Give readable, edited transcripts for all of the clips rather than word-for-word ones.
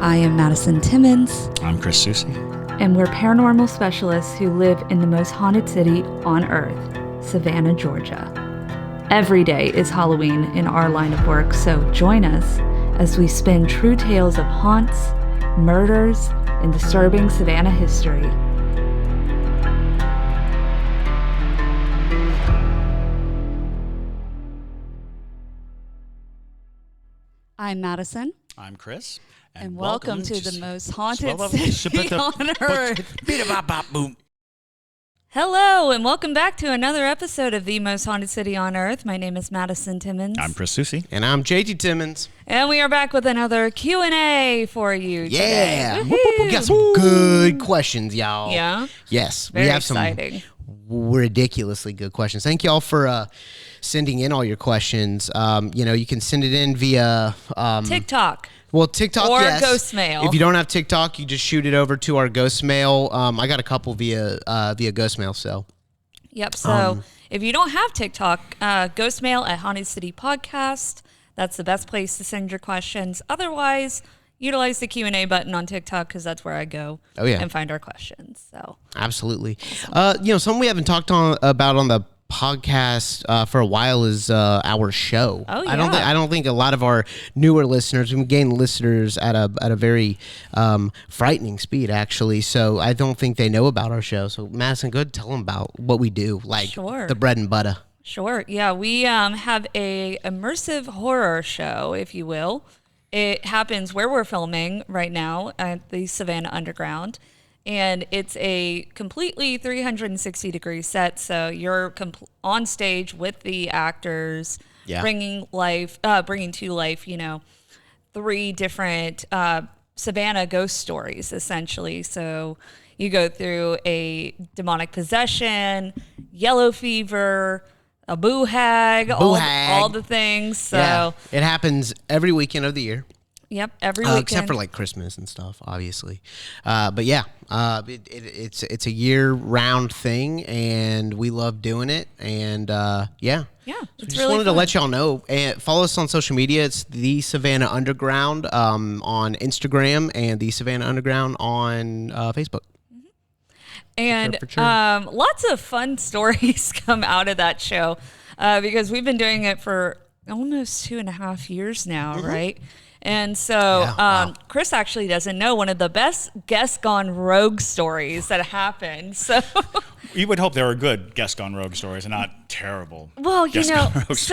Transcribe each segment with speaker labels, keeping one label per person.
Speaker 1: I am Madison Timmons.
Speaker 2: I'm Chris Susi.
Speaker 1: And we're paranormal specialists who live in the most haunted city on earth, Savannah, Georgia. Every day is Halloween in our line of work, so join us as we spin true tales of haunts, murders, and disturbing Savannah history. I'm Madison.
Speaker 2: I'm Chris.
Speaker 1: And welcome to the most haunted city on earth. Hello, and welcome back to another episode of The Most Haunted City on Earth. My name is Madison Timmons.
Speaker 2: I'm Chris Susi.
Speaker 3: And I'm JT Timmons.
Speaker 1: And we are back with another Q&A for you today.
Speaker 3: We got some good questions, y'all.
Speaker 1: Yeah?
Speaker 3: Yes.
Speaker 1: Very
Speaker 3: we have
Speaker 1: exciting.
Speaker 3: Some ridiculously good questions. Thank y'all for sending in all your questions. You can send it in via...
Speaker 1: TikTok.
Speaker 3: Well, TikTok,
Speaker 1: or
Speaker 3: yes.
Speaker 1: Ghostmail.
Speaker 3: If you don't have TikTok, you just shoot it over to our Ghostmail. I got a couple via Ghostmail, so.
Speaker 1: Yep, so if you don't have TikTok, Ghostmail at Haunted City Podcast. That's the best place to send your questions. Otherwise, utilize the Q&A button on TikTok because that's where I go and find our questions. So
Speaker 3: absolutely. Something we haven't talked about on the podcast for a while is our show.
Speaker 1: Oh, yeah.
Speaker 3: I don't think a lot of our newer listeners, we gain listeners at a very frightening speed, actually. So I don't think they know about our show. So Madison, go ahead and tell them about what we do, like the bread and butter.
Speaker 1: Sure. Yeah, we have a immersive horror show, if you will. It happens where we're filming right now at the Savannah Underground. And it's a completely 360-degree set, so you're on stage with the actors, bringing to life, three different Savannah ghost stories, essentially. So you go through a demonic possession, yellow fever, a boo hag, all the things. So
Speaker 3: it happens every weekend of the year.
Speaker 1: Yep, every weekend.
Speaker 3: Except for like Christmas and stuff, obviously. It's a year-round thing, and we love doing it. And
Speaker 1: yeah,
Speaker 3: so
Speaker 1: it's
Speaker 3: just
Speaker 1: really
Speaker 3: wanted
Speaker 1: fun.
Speaker 3: to let y'all know. And follow us on social media. It's the Savannah Underground on Instagram and the Savannah Underground on Facebook.
Speaker 1: And
Speaker 3: for sure.
Speaker 1: Lots of fun stories come out of that show because we've been doing it for almost 2.5 years now, right? And so Chris actually doesn't know one of the best guests gone rogue stories that happened. So
Speaker 2: You would hope there were good guest gone rogue stories and not terrible.
Speaker 1: Well,
Speaker 2: stories.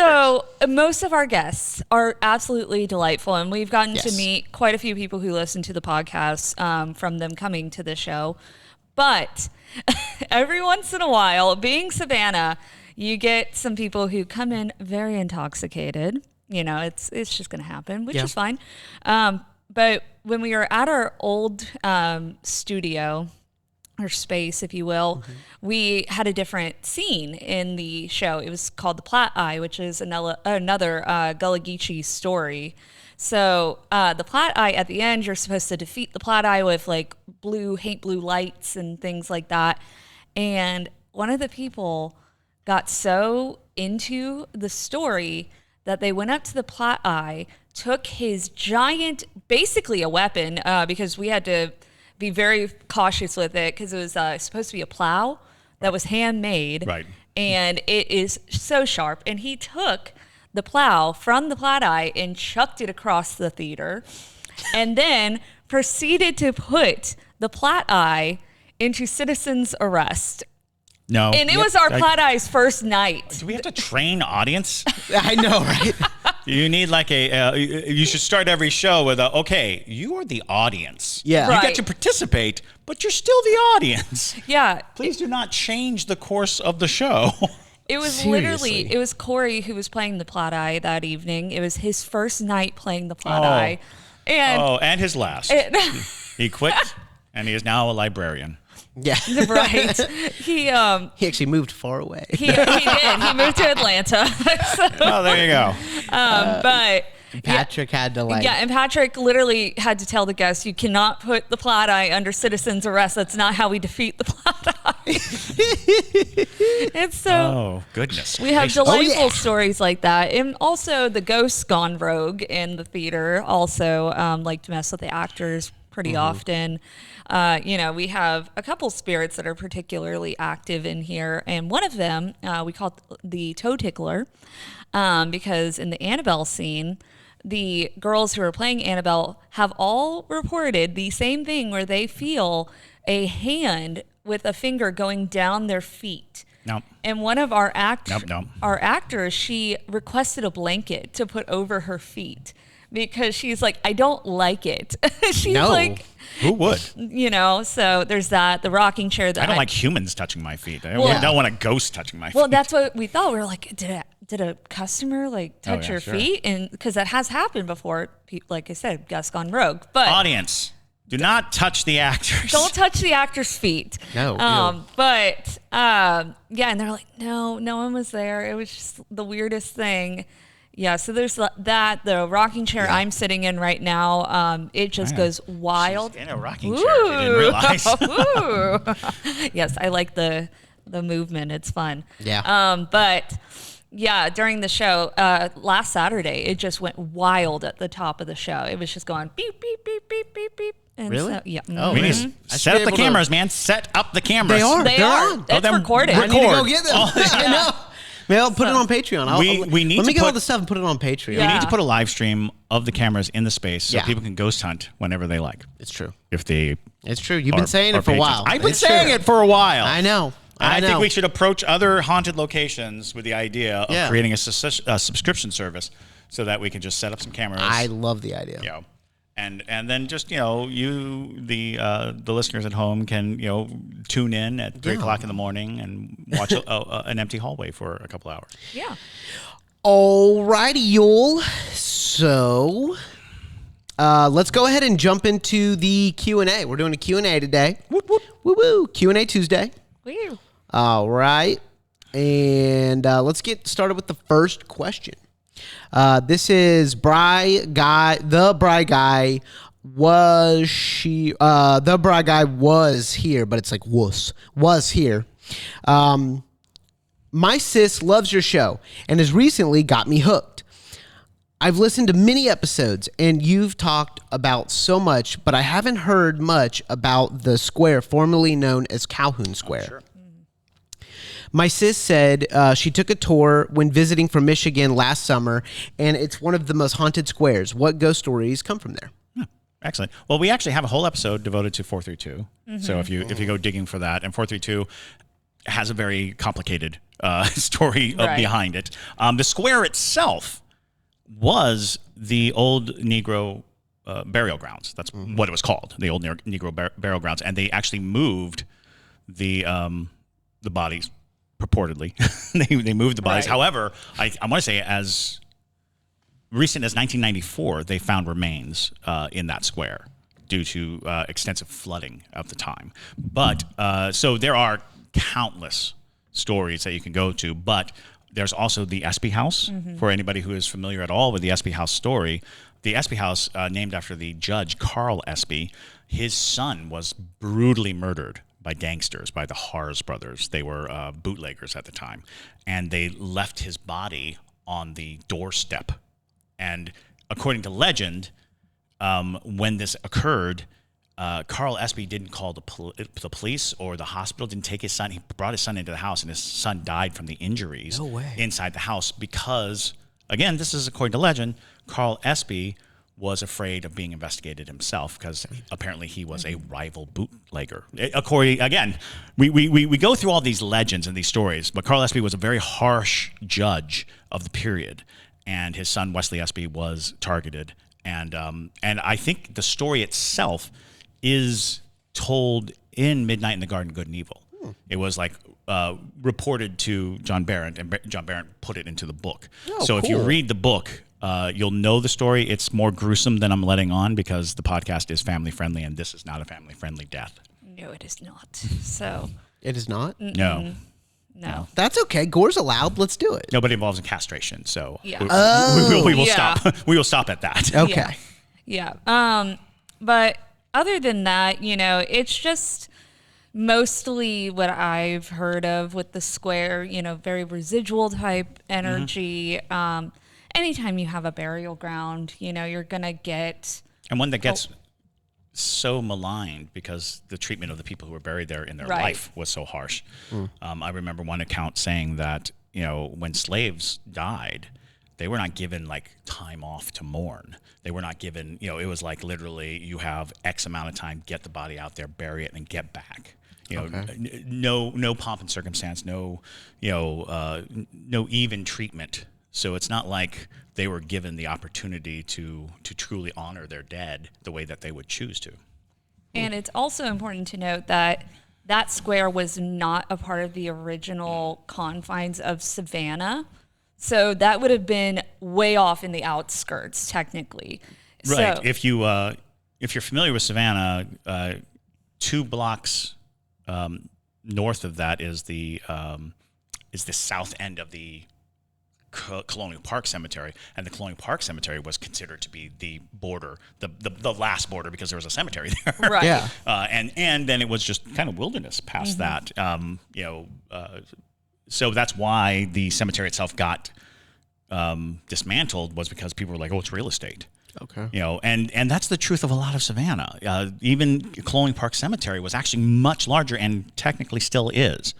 Speaker 1: Most of our guests are absolutely delightful, and we've gotten to meet quite a few people who listen to the podcast from them coming to the show. But every once in a while, being Savannah, you get some people who come in very intoxicated. It's just going to happen, which is fine. But when we were at our old studio, or space, if you will, we had a different scene in the show. It was called The Plat Eye, which is another Gullah Geechee story. So the Plat Eye, at the end, you're supposed to defeat the Plat Eye with like blue lights and things like that. And one of the people got so into the story that they went up to the Plat Eye, took his giant, basically a weapon, because we had to be very cautious with it because it was supposed to be a plow that was handmade.
Speaker 2: Right.
Speaker 1: And it is so sharp. And he took the plow from the Plat Eye and chucked it across the theater and then proceeded to put the Plat Eye into citizen's arrest.
Speaker 2: No.
Speaker 1: And it was our Plat Eye's first night.
Speaker 2: Do we have to train audience?
Speaker 3: I know, right?
Speaker 2: You need like you should start every show with okay, you are the audience.
Speaker 3: Yeah.
Speaker 1: Right.
Speaker 2: You get to participate, but you're still the audience.
Speaker 1: Yeah.
Speaker 2: Please do not change the course of the show.
Speaker 1: It was
Speaker 3: Seriously.
Speaker 1: it was Corey who was playing the Plat Eye that evening. It was his first night playing the Plat Eye.
Speaker 2: And his last. He quit, and he is now a librarian.
Speaker 3: Yeah.
Speaker 1: Right. He
Speaker 3: actually moved far away.
Speaker 1: he did. He moved to Atlanta.
Speaker 2: Oh, there you go.
Speaker 1: But
Speaker 3: Patrick had to
Speaker 1: and Patrick literally had to tell the guests, you cannot put the Plat Eye under citizen's arrest. That's not how we defeat the Plat Eye. It's so.
Speaker 2: Oh, goodness.
Speaker 1: We have
Speaker 2: gracious.
Speaker 1: delightful stories like that. And also the ghosts gone rogue in the theater also like to mess with the actors pretty often. We have a couple spirits that are particularly active in here. And one of them we call the toe tickler because in the Annabelle scene, the girls who are playing Annabelle have all reported the same thing where they feel a hand with a finger going down their feet.
Speaker 2: No.
Speaker 1: And one of our actors, she requested a blanket to put over her feet because she's like, I don't like it. She's like,
Speaker 2: who would?
Speaker 1: So there's that. The rocking chair. That
Speaker 2: I don't like humans touching my feet. I don't want a ghost touching my feet.
Speaker 1: Well, that's what we thought. We were like, did a customer touch your feet? And because that has happened before. Like I said, Gus gone rogue. But
Speaker 2: audience, do not touch the actors.
Speaker 1: Don't touch the actors' feet.
Speaker 3: No.
Speaker 1: But and they're like, no one was there. It was just the weirdest thing. Yeah, so there's that. The rocking chair I'm sitting in right now, it just goes wild.
Speaker 2: She's in a rocking chair. You didn't realize.
Speaker 1: Yes, I like the movement. It's fun.
Speaker 3: Yeah.
Speaker 1: But yeah, during the show last Saturday, it just went wild at the top of the show. It was just going beep beep beep beep beep beep. And
Speaker 3: really?
Speaker 1: So, yeah.
Speaker 3: Oh,
Speaker 2: we need to set up the cameras, man. Set up the cameras.
Speaker 3: They are.
Speaker 1: They
Speaker 3: They're
Speaker 1: are.
Speaker 3: on.
Speaker 1: It's recorded.
Speaker 3: I need to go get them. I know. Maybe I'll put it on Patreon. Let me get all the stuff and put it on Patreon.
Speaker 2: We need to put a live stream of the cameras in the space so people can ghost hunt whenever they like.
Speaker 3: It's true.
Speaker 2: It's
Speaker 3: true. You've been saying it for a while.
Speaker 2: I've been saying it for a while.
Speaker 3: I know.
Speaker 2: I think we should approach other haunted locations with the idea of creating a subscription service so that we can just set up some cameras.
Speaker 3: I love the idea.
Speaker 2: Yeah. And then just you the listeners at home can tune in at 3:00 in the morning and watch an empty hallway for a couple hours.
Speaker 1: Yeah.
Speaker 3: Alrighty, y'all. So let's go ahead and jump into the Q&A. We're doing a Q&A today. Whoop, whoop. Woo woo. Q&A Tuesday.
Speaker 1: Woo.
Speaker 3: All right, and let's get started with the first question. This is the Bry Guy. Was she? The Bry Guy was here, but it's like was here. My sis loves your show and has recently got me hooked. I've listened to many episodes and you've talked about so much, but I haven't heard much about the square formerly known as Calhoun Square.
Speaker 2: Oh, sure.
Speaker 3: My sis said she took a tour when visiting from Michigan last summer, and it's one of the most haunted squares. What ghost stories come from there?
Speaker 2: Excellent. Well, we actually have a whole episode devoted to 432. Mm-hmm. So if you go digging for that, and 432 has a very complicated story behind it. The square itself was the old Negro burial grounds. That's what it was called, the old Negro burial grounds, and they actually moved the bodies. Purportedly, they moved the bodies. Right. However, I want to say as recent as 1994, they found remains in that square due to extensive flooding of the time. But so there are countless stories that you can go to, but there's also the Espy House. Mm-hmm. For anybody who is familiar at all with the Espy House story, the Espy House, named after the judge Carl Espy, his son was brutally murdered by gangsters, by the Hars brothers. They were bootleggers at the time. And they left his body on the doorstep. And according to legend, when this occurred, Carl Espy didn't call the police or the hospital, didn't take his son. He brought his son into the house, and his son died from the injuries inside the house because, again, this is according to legend, Carl Espy was afraid of being investigated himself because apparently he was a rival bootlegger. According, again, we go through all these legends and these stories, but Carl Espy was a very harsh judge of the period, and his son Wesley Espy was targeted. And I think the story itself is told in Midnight in the Garden, Good and Evil. It was like reported to John Barrett, and John Barrett put it into the book. So if you read the book, you'll know the story. It's more gruesome than I'm letting on because the podcast is family friendly, and this is not a family friendly death.
Speaker 1: No, it is not. So
Speaker 3: it is not.
Speaker 1: No.
Speaker 3: That's okay. Gore's allowed. Let's do it.
Speaker 2: Nobody involves in castration, so
Speaker 1: we
Speaker 2: will stop. We will stop at that.
Speaker 3: Okay.
Speaker 1: Yeah. But other than that, it's just mostly what I've heard of with the square, very residual type energy. Anytime you have a burial ground, you're going to get...
Speaker 2: And one that gets so maligned because the treatment of the people who were buried there in their life was so harsh. I remember one account saying that, when slaves died, they were not given like time off to mourn. They were not given, it was like literally you have X amount of time, get the body out there, bury it, and get back. No pomp and circumstance, no even treatment. So it's not like they were given the opportunity to truly honor their dead the way that they would choose to.
Speaker 1: And it's also important to note that that square was not a part of the original confines of Savannah. So that would have been way off in the outskirts, technically.
Speaker 2: Right. So, if you're familiar with Savannah, 2 blocks north of that is the south end of the Colonial Park Cemetery, and the Colonial Park Cemetery was considered to be the border, the last border, because there was a cemetery there.
Speaker 1: Right.
Speaker 3: Yeah.
Speaker 2: And then it was just kind of wilderness past that. So that's why the cemetery itself got dismantled, was because people were like, "Oh, it's real estate."
Speaker 3: Okay.
Speaker 2: And that's the truth of a lot of Savannah. Even Colonial Park Cemetery was actually much larger, and technically still is.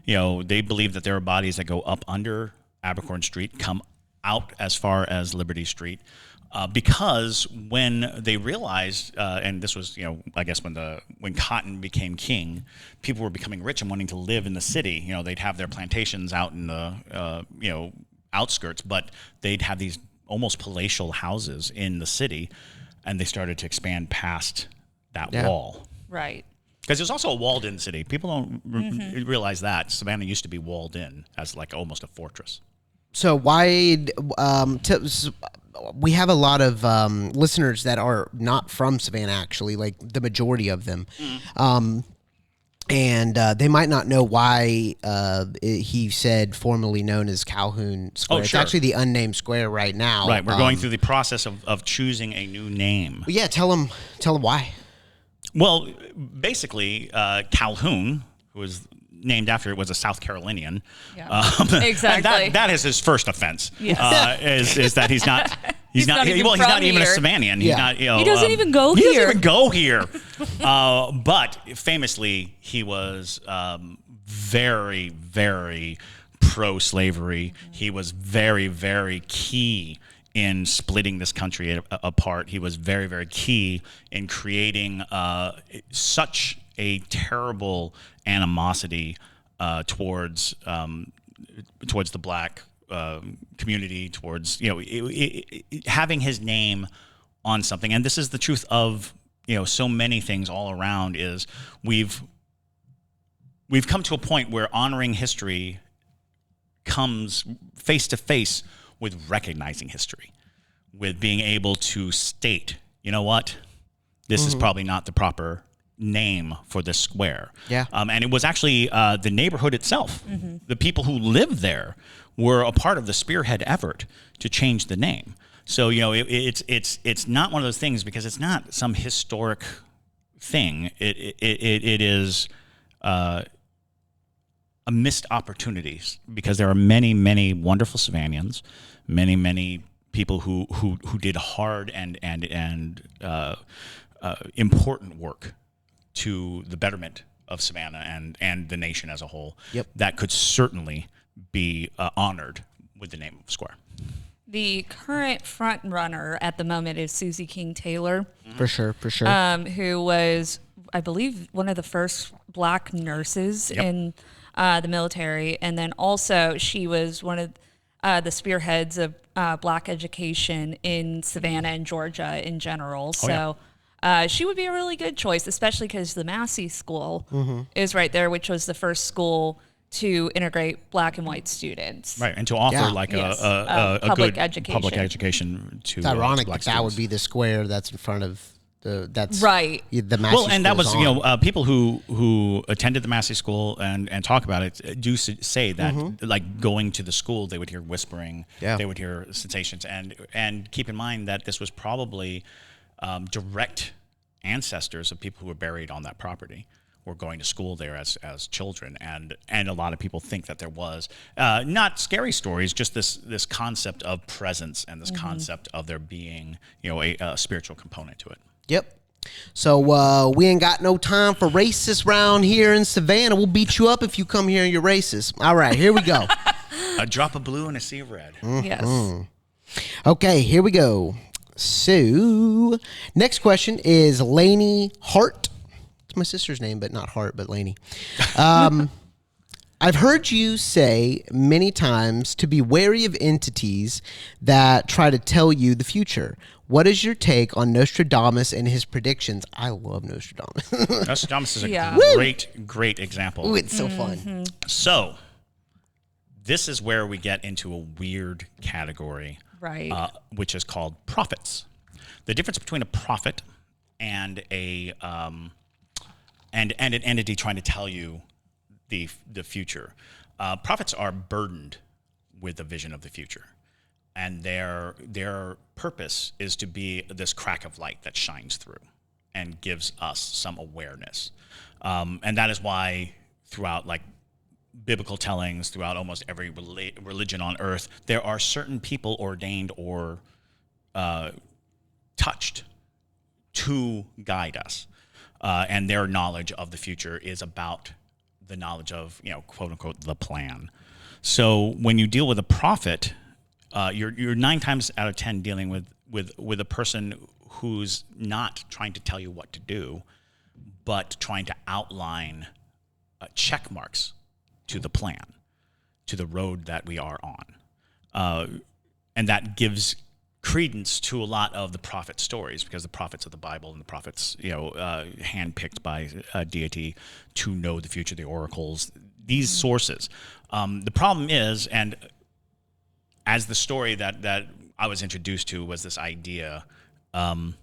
Speaker 2: They believe that there are bodies that go up under Abercorn Street, come out as far as Liberty Street, because when they realized, and this was, I guess when cotton became king, people were becoming rich and wanting to live in the city. They'd have their plantations out in the, outskirts, but they'd have these almost palatial houses in the city, and they started to expand past that wall.
Speaker 1: Right.
Speaker 2: Because there's also a walled-in city. People don't realize that Savannah used to be walled in as like almost a fortress.
Speaker 3: So why? We have a lot of listeners that are not from Savannah, actually, like the majority of them, and they might not know why he said formerly known as Calhoun Square. It's actually the unnamed square right now.
Speaker 2: Right, we're going through the process of choosing a new name.
Speaker 3: Yeah, tell them why.
Speaker 2: Well, basically, Calhoun, who was named after it, was a South Carolinian.
Speaker 1: Yeah. Exactly.
Speaker 2: That is his first offense.
Speaker 1: Yes.
Speaker 2: Is that he's not even a Savannian.
Speaker 3: Yeah.
Speaker 1: He doesn't even go here.
Speaker 2: He doesn't even go here. But famously, he was very, very pro-slavery. He was very, very key in splitting this country apart. He was very, very key in creating such a terrible animosity towards the black community, towards having his name on something. And this is the truth of so many things all around. Is we've come to a point where honoring history comes face to face with recognizing history, with being able to state, this is probably not the proper name for this square.
Speaker 3: Yeah.
Speaker 2: And it was actually the neighborhood itself. The people who lived there were a part of the spearhead effort to change the name. So, it's not one of those things, because it's not some historic thing. It is a missed opportunities, because there are many, many wonderful Savannahs, many, many people who did hard and important work to the betterment of Savannah and the nation as a whole.
Speaker 3: Yep.
Speaker 2: That could certainly be honored with the name of Square.
Speaker 1: The current front runner at the moment is Susie King Taylor.
Speaker 3: For sure.
Speaker 1: Who was, I believe, one of the first black nurses in the military. And then also she was one of the spearheads of black education in Savannah and Georgia in general. She would be a really good choice, especially because the Massey School is right there, which was the first school to integrate black and white students.
Speaker 2: Right, and to offer a
Speaker 1: public
Speaker 2: good
Speaker 1: education.
Speaker 2: public education to
Speaker 3: It's ironic
Speaker 2: black
Speaker 3: that would
Speaker 2: students.
Speaker 3: be the square that's in front of that's
Speaker 1: right.
Speaker 3: The Massey
Speaker 2: Well, and that was
Speaker 3: School's
Speaker 2: people who attended the Massey School and talk about it do say that like going to the school, they would hear whispering, they would hear sensations, and keep in mind that this was probably direct ancestors of people who were buried on that property, were going to school there as children, and a lot of people think that there was not scary stories, just this concept of presence and this concept of there being a spiritual component to it.
Speaker 3: Yep. So we ain't got no time for racists round here in Savannah. We'll beat you up if you come here and you're racist. All right, here we go.
Speaker 2: A drop of blue and a sea of red.
Speaker 1: Yes.
Speaker 3: Okay, here we go. So next question is Lainey Hart. It's my sister's name, but not Hart, but Lainey. I've heard you say many times to be wary of entities that try to tell you the future. What is your take on Nostradamus and his predictions? I love Nostradamus.
Speaker 2: Nostradamus is a great example.
Speaker 3: Ooh, it's so fun.
Speaker 2: So this is where we get into a weird category,
Speaker 1: right?
Speaker 2: Which is called prophets. The difference between a prophet and an entity trying to tell you the future. Prophets are burdened with a vision of the future. And their purpose is to be this crack of light that shines through and gives us some awareness. And that is why throughout biblical tellings, throughout almost every religion on earth, there are certain people ordained or touched to guide us. And their knowledge of the future is about the knowledge of, quote unquote, the plan. So when you deal with a prophet, you're 9 times out of 10 dealing with a person who's not trying to tell you what to do, but trying to outline check marks to the plan, to the road that we are on. And that gives credence to a lot of the prophet stories, because the prophets of the Bible and the prophets, handpicked by deity to know the future, the oracles, these sources. The problem is, and as the story that I was introduced to was this idea, and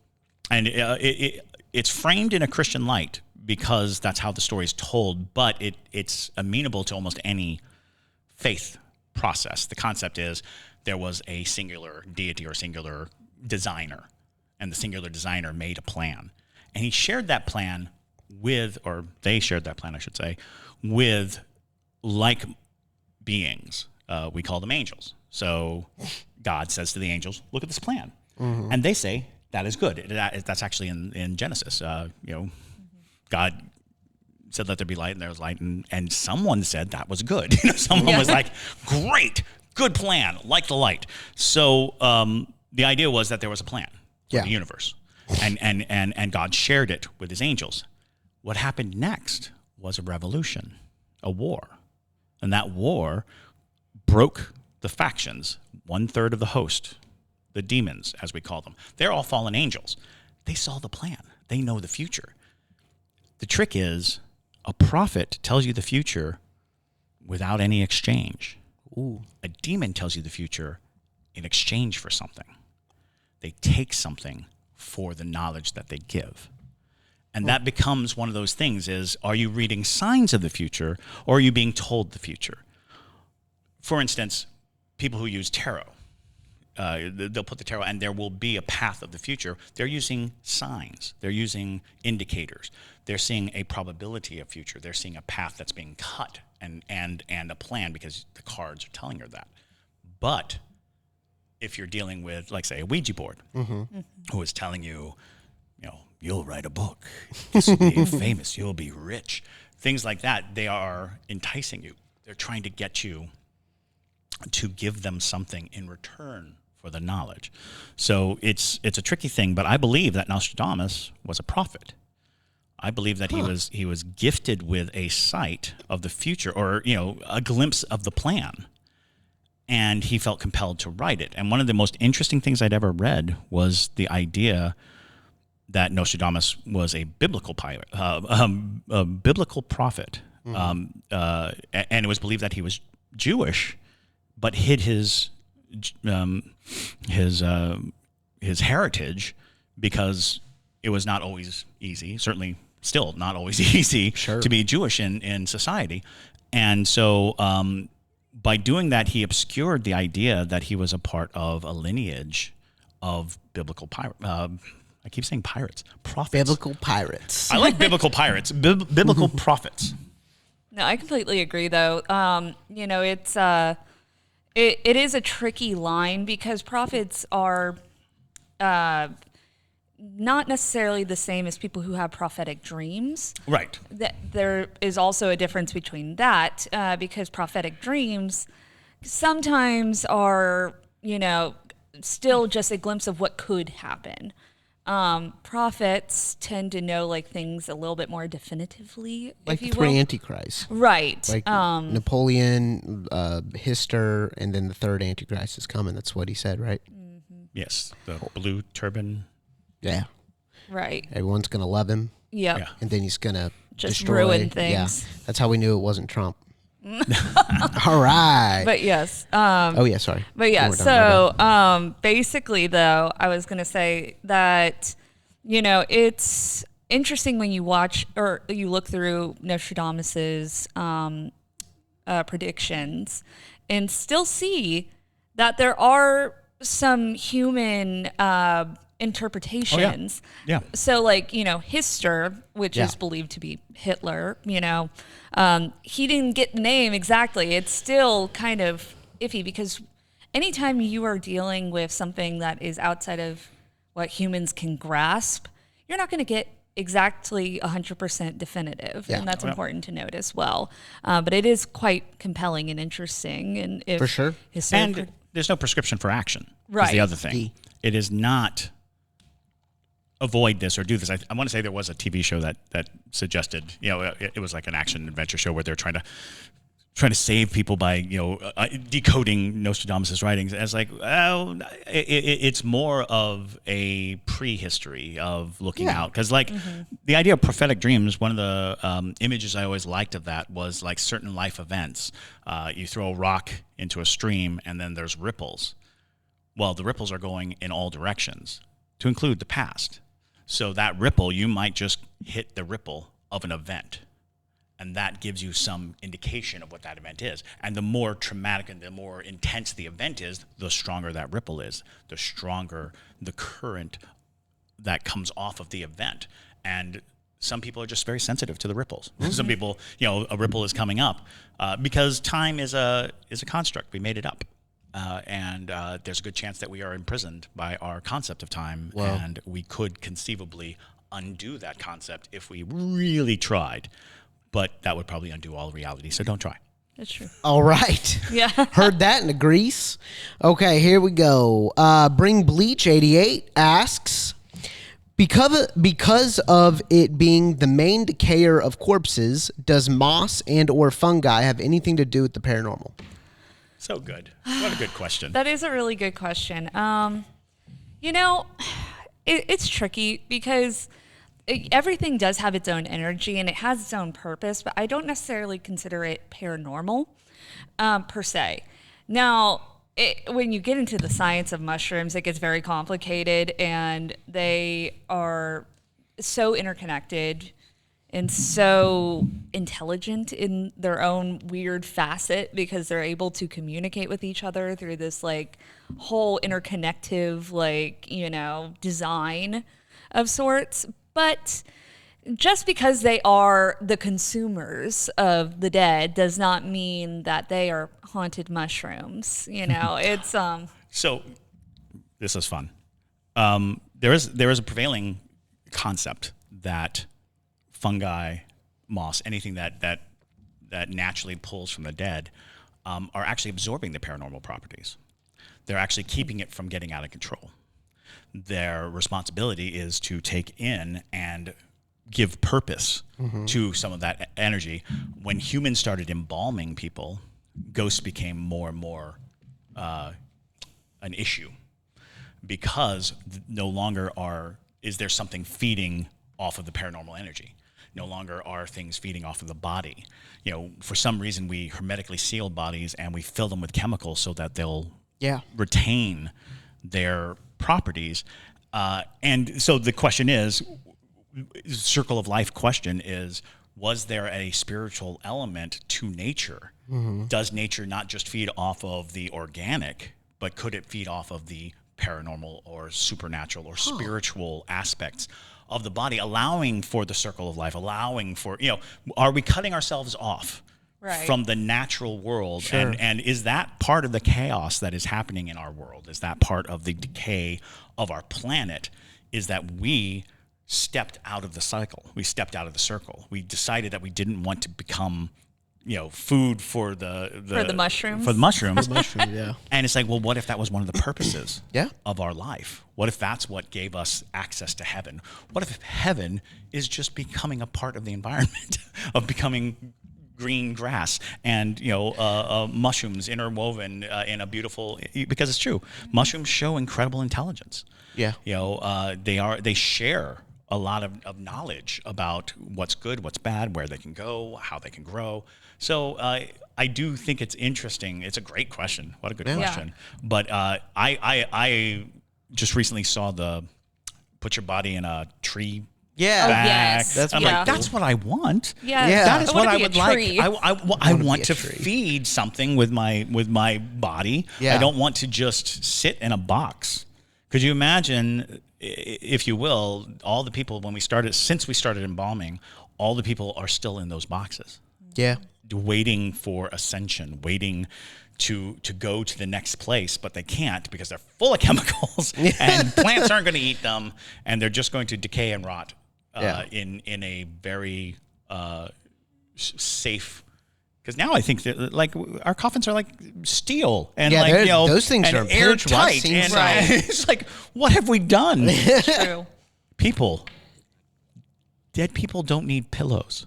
Speaker 2: it's framed in a Christian light because that's how the story is told, but it's amenable to almost any faith process. The concept is there was a singular deity or singular designer, and the singular designer made a plan. And he shared that plan they shared that plan, I should say, with like beings. We call them angels. So God says to the angels, look at this plan. Mm-hmm. And they say, that is good. That's actually in Genesis. God said, let there be light, and there was light. And someone said that was good. Someone was like, great, good plan, like the light. So the idea was that there was a plan for the universe. And God shared it with his angels. What happened next was a revolution, a war. And that war broke the factions, 1/3 of the host, the demons, as we call them. They're all fallen angels. They saw the plan. They know the future. The trick is a prophet tells you the future without any exchange.
Speaker 3: Ooh.
Speaker 2: A demon tells you the future in exchange for something. They take something for the knowledge that they give. And that becomes one of those things is, are you reading signs of the future, or are you being told the future? For instance, people who use tarot, they'll put the tarot, and there will be a path of the future. They're using signs. They're using indicators. They're seeing a probability of future. They're seeing a path that's being cut and a plan, because the cards are telling her that. But if you're dealing with, like, say, a Ouija board, who is telling you, you'll write a book, this will be famous, you'll be rich, things like that, they are enticing you. They're trying to get you to give them something in return for the knowledge. So it's a tricky thing, but I believe that Nostradamus was a prophet. I believe that he was gifted with a sight of the future, or a glimpse of the plan, and he felt compelled to write it. And one of the most interesting things I'd ever read was the idea that Nostradamus was a biblical prophet, and it was believed that he was Jewish, but hid his heritage because it was not always easy, certainly still not always easy to be Jewish in society. And so by doing that, he obscured the idea that he was a part of a lineage of biblical I keep saying pirates. Prophets.
Speaker 3: Biblical pirates.
Speaker 2: I like biblical pirates. Biblical prophets.
Speaker 1: No, I completely agree, though. It's it is a tricky line because prophets are not necessarily the same as people who have prophetic dreams.
Speaker 2: Right.
Speaker 1: There is also a difference between that because prophetic dreams sometimes are, still just a glimpse of what could happen. Prophets tend to know like things a little bit more definitively,
Speaker 3: like
Speaker 1: if you
Speaker 3: the three
Speaker 1: will.
Speaker 3: antichrists.
Speaker 1: Right.
Speaker 3: Like Napoleon, Hister, and then the third antichrist is coming. That's what he said, right?
Speaker 1: Mm-hmm.
Speaker 2: Yes, the blue turban.
Speaker 3: Yeah.
Speaker 1: Right.
Speaker 3: Everyone's going to love him.
Speaker 1: Yep.
Speaker 2: Yeah.
Speaker 3: And then he's going to
Speaker 1: Just
Speaker 3: destroy.
Speaker 1: ruin things.
Speaker 3: Yeah. That's how we knew it wasn't Trump. All right.
Speaker 1: But yes.
Speaker 3: Oh, yeah, sorry.
Speaker 1: But yeah,
Speaker 3: We're done.
Speaker 1: so basically, though, I was going to say that, it's interesting when you watch or you look through Nostradamus's predictions and still see that there are some human interpretations.
Speaker 2: Oh, yeah.
Speaker 1: So like, Hister, which
Speaker 3: Yeah.
Speaker 1: is believed to be Hitler, he didn't get the name exactly. It's still kind of iffy because anytime you are dealing with something that is outside of what humans can grasp, you're not going to get exactly 100% definitive.
Speaker 3: Yeah.
Speaker 1: And that's
Speaker 2: Yeah.
Speaker 1: important to note as well. But it is quite compelling and interesting. And if
Speaker 3: For sure.
Speaker 1: Hister
Speaker 2: And there's no prescription for action. Is
Speaker 1: Right.
Speaker 2: the other thing. It is not avoid this or do this. I want to say there was a TV show that suggested, it was like an action adventure show where they're trying to save people by, decoding Nostradamus' writings. As like, it's more of a prehistory of looking out. Because the idea of prophetic dreams, one of the images I always liked of that was like certain life events. You throw a rock into a stream and then there's ripples. Well, the ripples are going in all directions to include the past. So that ripple, you might just hit the ripple of an event. And that gives you some indication of what that event is. And the more traumatic and the more intense the event is, the stronger that ripple is, the stronger the current that comes off of the event. And some people are just very sensitive to the ripples. Mm-hmm. Some people, a ripple is coming up because time is a construct. We made it up. And there's a good chance that we are imprisoned by our concept of time. Wow. And we could conceivably undo that concept if we really tried. But that would probably undo all reality, so don't try.
Speaker 1: That's true.
Speaker 3: All right.
Speaker 1: Yeah.
Speaker 3: Heard that in the grease. Okay, here we go. Bring Bleach 88 asks, because of it being the main decayer of corpses, does moss and or fungi have anything to do with the paranormal?
Speaker 2: So good. What a good question.
Speaker 1: That is a really good question. It's tricky because everything does have its own energy and it has its own purpose, but I don't necessarily consider it paranormal per se. Now, when you get into the science of mushrooms, it gets very complicated and they are so interconnected and so intelligent in their own weird facet because they're able to communicate with each other through this like whole interconnective design of sorts. But just because they are the consumers of the dead does not mean that they are haunted mushrooms. It's
Speaker 2: So this is fun. There is a prevailing concept that fungi, moss, anything that naturally pulls from the dead, are actually absorbing the paranormal properties. They're actually keeping it from getting out of control. Their responsibility is to take in and give purpose to some of that energy. When humans started embalming people, ghosts became more and more an issue because no longer is there something feeding off of the paranormal energy. No longer are things feeding off of the body. For some reason, we hermetically seal bodies and we fill them with chemicals so that they'll retain their properties. And so the question is, circle of life question is, was there a spiritual element to nature? Mm-hmm. Does nature not just feed off of the organic, but could it feed off of the paranormal or supernatural or spiritual aspects of the body, allowing for the circle of life, allowing for, are we cutting ourselves off from the natural world?
Speaker 3: Sure.
Speaker 2: And is that part of the chaos that is happening in our world? Is that part of the decay of our planet? Is that we stepped out of the cycle. We stepped out of the circle. We decided that we didn't want to become, food for the
Speaker 1: mushrooms.
Speaker 2: For the mushrooms.
Speaker 3: Yeah.
Speaker 2: And it's like, well, what if that was one of the purposes
Speaker 3: Yeah.
Speaker 2: of our life? What if that's what gave us access to heaven? What if heaven is just becoming a part of the environment, of becoming green grass and mushrooms interwoven in a beautiful, because it's true, mushrooms show incredible intelligence.
Speaker 3: Yeah.
Speaker 2: They share a lot of knowledge about what's good, what's bad, where they can go, how they can grow. So I do think it's interesting. It's a great question. What a good question. But I just recently saw the put your body in a tree.
Speaker 3: Yeah.
Speaker 2: Back.
Speaker 1: Yes.
Speaker 3: That's
Speaker 2: I'm
Speaker 3: pretty
Speaker 2: like,
Speaker 3: cool.
Speaker 2: that's what I want.
Speaker 1: Yeah.
Speaker 2: That is
Speaker 1: I
Speaker 2: what
Speaker 1: wanna
Speaker 2: I
Speaker 1: be a
Speaker 2: would like.
Speaker 1: tree.
Speaker 2: I want to
Speaker 3: tree.
Speaker 2: feed something with my body.
Speaker 3: Yeah.
Speaker 2: I don't want to just sit in a box. Could you imagine, if you will, all the people since we started embalming, all the people are still in those boxes.
Speaker 3: Yeah.
Speaker 2: Waiting for ascension, waiting to go to the next place, but they can't because they're full of chemicals and plants aren't going to eat them, and they're just going to decay and rot in a very safe. Because now I think that like our coffins are like steel and
Speaker 3: those things
Speaker 2: and
Speaker 3: are
Speaker 2: airtight, and it's like, what have we done?
Speaker 1: True.
Speaker 2: People, dead people don't need pillows.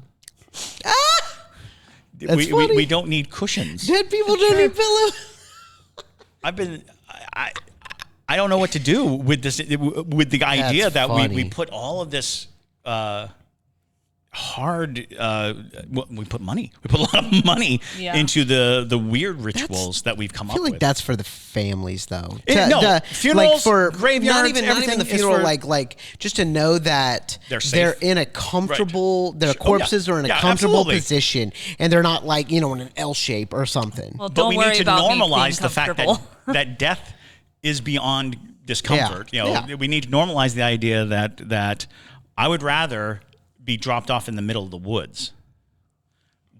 Speaker 3: That's funny.
Speaker 2: We don't need cushions.
Speaker 3: Dead people don't need pillows.
Speaker 2: I don't know what to do with this, with the idea that we put all of this hard, we put a lot of money into the weird rituals that we've come up with.
Speaker 3: I feel like that's for the families, though.
Speaker 2: Funerals, graveyards,
Speaker 3: not even the funeral, like just to know that they're in a comfortable, their corpses are in a comfortable position, and they're not like in an L shape or something.
Speaker 1: Well,
Speaker 2: But we need to normalize the fact
Speaker 1: comfortable.
Speaker 2: that death is beyond discomfort. We need to normalize the idea that I would rather be dropped off in the middle of the woods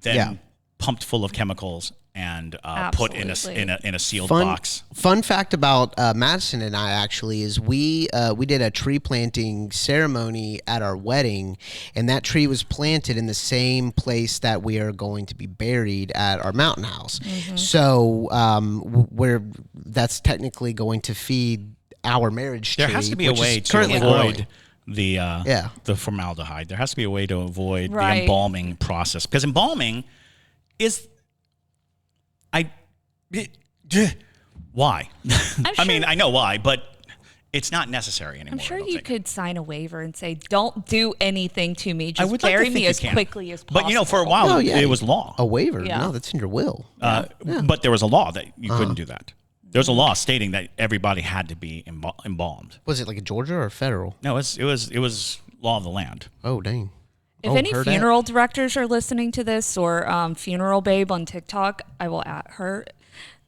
Speaker 2: than pumped full of chemicals and put in a sealed box.
Speaker 3: Fun fact about Madison and I actually is we did a tree planting ceremony at our wedding, and that tree was planted in the same place that we are going to be buried at our mountain house. Mm-hmm. So that's technically going to feed our marriage tree.
Speaker 2: There has to be a way to avoid the formaldehyde. There has to be a way to avoid the embalming process, because embalming is why? I know why, but it's not necessary anymore.
Speaker 1: I'm sure you could sign a waiver and say, "Don't do anything to me. Just bury me as quickly as possible."
Speaker 2: But for a while, it was law.
Speaker 3: A waiver? Yeah. No, that's in your will.
Speaker 2: But there was a law that you couldn't do that. There was a law stating that everybody had to be embalmed.
Speaker 3: Was it like a Georgia or federal?
Speaker 2: No, it was law of the land.
Speaker 3: Oh, dang.
Speaker 1: If any funeral directors are listening to this, or Funeral Babe on TikTok, I will at her.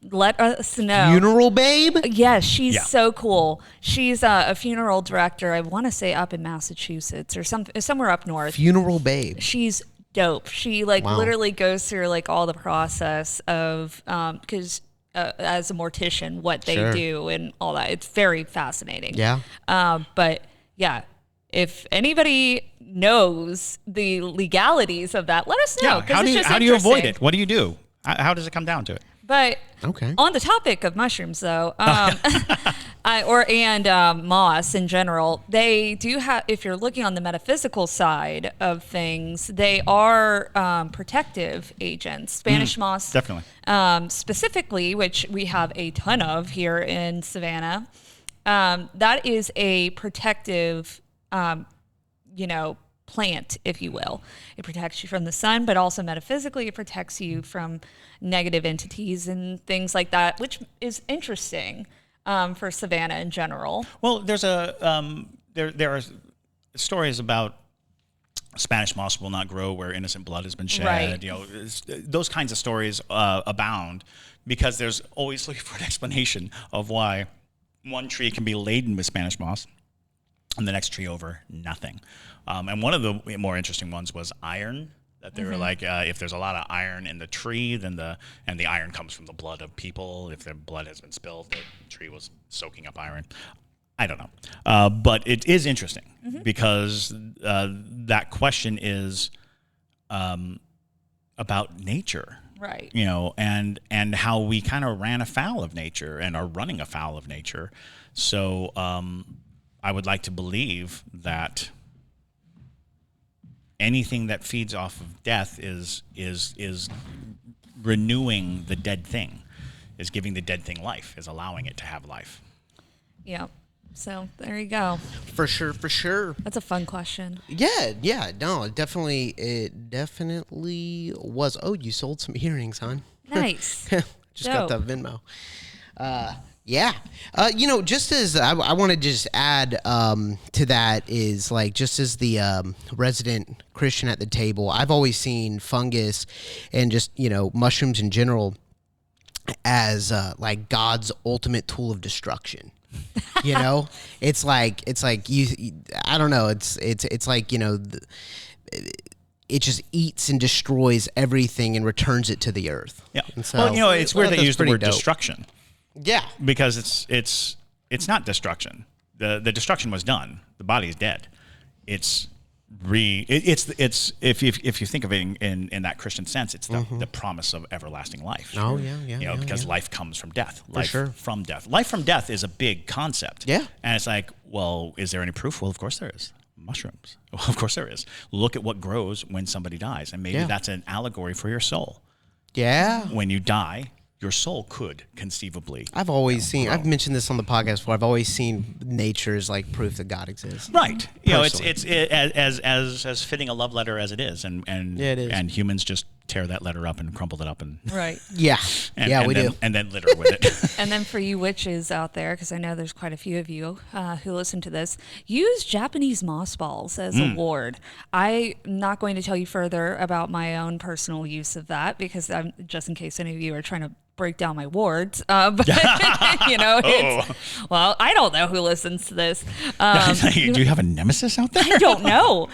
Speaker 1: Let us know.
Speaker 3: Funeral Babe?
Speaker 1: Yes, she's so cool. She's a funeral director, I want to say up in Massachusetts or somewhere up north.
Speaker 3: Funeral Babe.
Speaker 1: She's dope. She literally goes through all the process of because as a mortician, what they do and all that. It's very fascinating.
Speaker 3: Yeah.
Speaker 1: But yeah, if anybody knows the legalities of that, let us know.
Speaker 2: Yeah. How do you avoid it? What do you do? How does it come down to it?
Speaker 1: But on the topic of mushrooms, though, moss in general, they do have. If you're looking on the metaphysical side of things, they are protective agents. Spanish moss,
Speaker 2: definitely,
Speaker 1: specifically, which we have a ton of here in Savannah. That is a protective, plant, if you will. It protects you from the sun, but also metaphysically, it protects you from negative entities and things like that, which is interesting for Savannah in general.
Speaker 2: Well, there's there are stories about Spanish moss will not grow where innocent blood has been shed.
Speaker 1: Right.
Speaker 2: Those kinds of stories abound, because there's always looking for an explanation of why one tree can be laden with Spanish moss, and the next tree over, nothing. And one of the more interesting ones was iron. That they were like, if there's a lot of iron in the tree, then the iron comes from the blood of people. If their blood has been spilled, the tree was soaking up iron. I don't know, but it is interesting because that question is about nature,
Speaker 1: right?
Speaker 2: You know, and how we kind of ran afoul of nature and are running afoul of nature. So I would like to believe that anything that feeds off of death is renewing the dead thing, is giving the dead thing life, is allowing it to have life.
Speaker 1: Yeah. So there you go.
Speaker 3: For sure.
Speaker 1: That's a fun question.
Speaker 3: Yeah. No, it definitely was. Oh, you sold some earrings, hon.
Speaker 1: Nice.
Speaker 3: Just got that Venmo. Yeah. Just as I want to just add to that is like, just as the resident Christian at the table, I've always seen fungus and just, mushrooms in general as like God's ultimate tool of destruction. It's like you I don't know. It's like, it just eats and destroys everything and returns it to the earth.
Speaker 2: Yeah.
Speaker 3: And so,
Speaker 2: well, it's weird they use the word
Speaker 3: dope.
Speaker 2: Destruction.
Speaker 3: Yeah,
Speaker 2: because it's not destruction. The destruction was done. The body is dead. It's if you think of it in that Christian sense, it's the promise of everlasting life.
Speaker 3: Oh yeah.
Speaker 2: Because life comes from death. Life from death. Life from death is a big concept.
Speaker 3: Yeah.
Speaker 2: And it's like, well, is there any proof? Well, of course there is. Mushrooms. Well, of course there is. Look at what grows when somebody dies, and maybe that's an allegory for your soul.
Speaker 3: Yeah.
Speaker 2: When you die, your soul could conceivably.
Speaker 3: I've always seen. I've mentioned this on the podcast before. I've always seen nature as like proof that God exists.
Speaker 2: Right. It's as fitting a love letter as it is, and
Speaker 3: it is.
Speaker 2: And humans just tear that letter up and crumple it up and
Speaker 1: right.
Speaker 3: Yeah. We do.
Speaker 2: And then litter with it.
Speaker 1: And then for you witches out there, because I know there's quite a few of you who listen to this, use Japanese moss balls as a ward. I'm not going to tell you further about my own personal use of that, because just in case any of you are trying to break down my wards, but well, I don't know who listens to this.
Speaker 2: Do you have a nemesis out there?
Speaker 1: I don't know.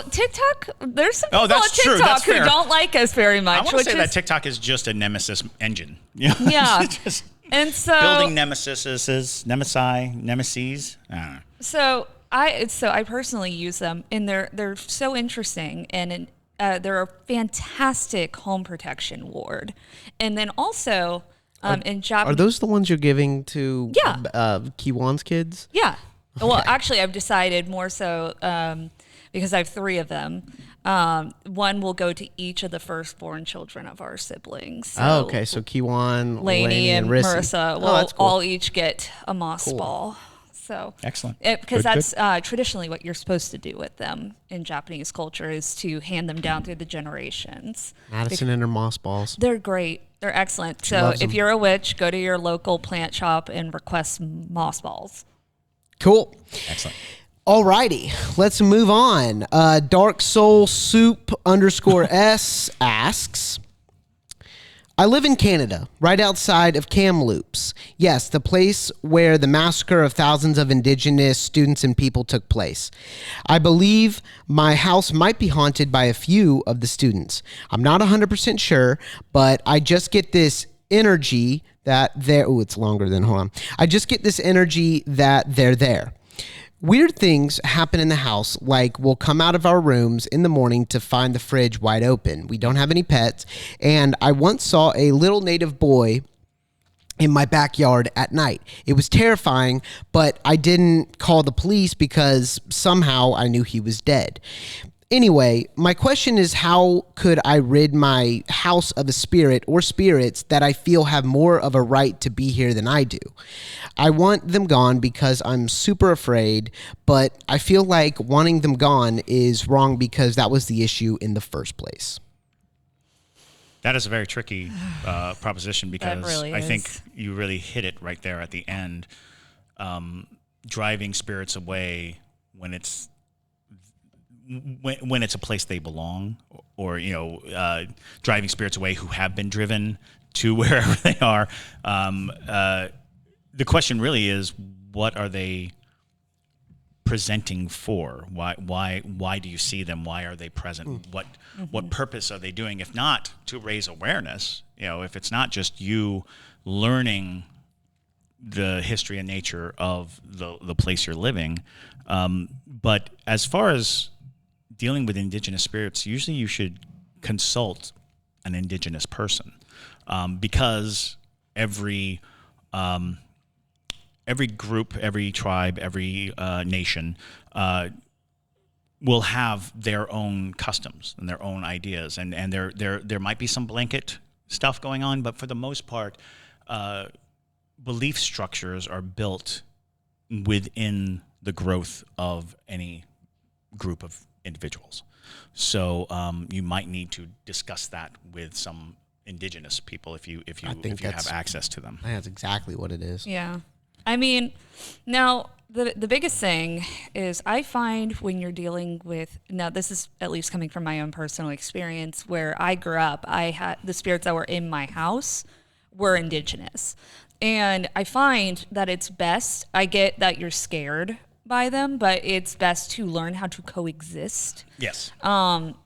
Speaker 1: TikTok, there's some people on TikTok who don't like us very much.
Speaker 2: I want to say that TikTok is just a nemesis engine.
Speaker 1: Yeah. And so
Speaker 2: building nemesis.
Speaker 1: So I personally use them, and they're so interesting, and they're a fantastic home protection ward. And then also in Japan,
Speaker 3: are those the ones you're giving to Kiwan's kids?
Speaker 1: Yeah. Okay. Well, actually, I've decided more so because I have 3 of them. One will go to each of the firstborn children of our siblings. So
Speaker 3: okay. So Kiwan,
Speaker 1: Lainey, and Marissa will
Speaker 3: cool.
Speaker 1: all each get a moss ball. So
Speaker 2: excellent.
Speaker 1: Because that's traditionally what you're supposed to do with them in Japanese culture, is to hand them down through the generations.
Speaker 3: Madison and her moss balls.
Speaker 1: They're great. They're excellent. So if you're a witch, go to your local plant shop and request moss balls.
Speaker 3: Cool.
Speaker 2: Excellent.
Speaker 3: Alrighty, let's move on. Dark Soul Soup _S asks, I live in Canada, right outside of Kamloops. Yes, the place where the massacre of thousands of Indigenous students and people took place. I believe my house might be haunted by a few of the students. I'm not 100% sure, but I just get this energy that they're... Oh, it's longer than... Hold on. I just get this energy that they're there. Weird things happen in the house, like we'll come out of our rooms in the morning to find the fridge wide open. We don't have any pets, and I once saw a little native boy in my backyard at night. It was terrifying, but I didn't call the police because somehow I knew he was dead. Anyway, my question is, how could I rid my house of a spirit or spirits that I feel have more of a right to be here than I do? I want them gone because I'm super afraid, but I feel like wanting them gone is wrong because that was the issue in the first place.
Speaker 2: That is a very tricky proposition, because
Speaker 1: really
Speaker 2: I
Speaker 1: is.
Speaker 2: think you really hit it right there at the end. Driving spirits away when it's a place they belong, or driving spirits away who have been driven to wherever they are. the question really is, what are they presenting for? Why do you see them? Why are they present? What purpose are they doing? If not to raise awareness, if it's not just you learning the history and nature of the place you're living, but as far as dealing with indigenous spirits, usually you should consult an indigenous person, because every group, every tribe, every nation will have their own customs and their own ideas, and there might be some blanket stuff going on, but for the most part, belief structures are built within the growth of any group of individuals. So you might need to discuss that with some indigenous people if you have access to them.
Speaker 3: I think that's exactly what it is.
Speaker 1: Yeah. I mean, now the biggest thing is I find when you're dealing with, now this is at least coming from my own personal experience, where I grew up, I had the spirits that were in my house were indigenous. And I find that it's best, I get that you're scared by them, but it's best to learn how to coexist.
Speaker 2: Yes.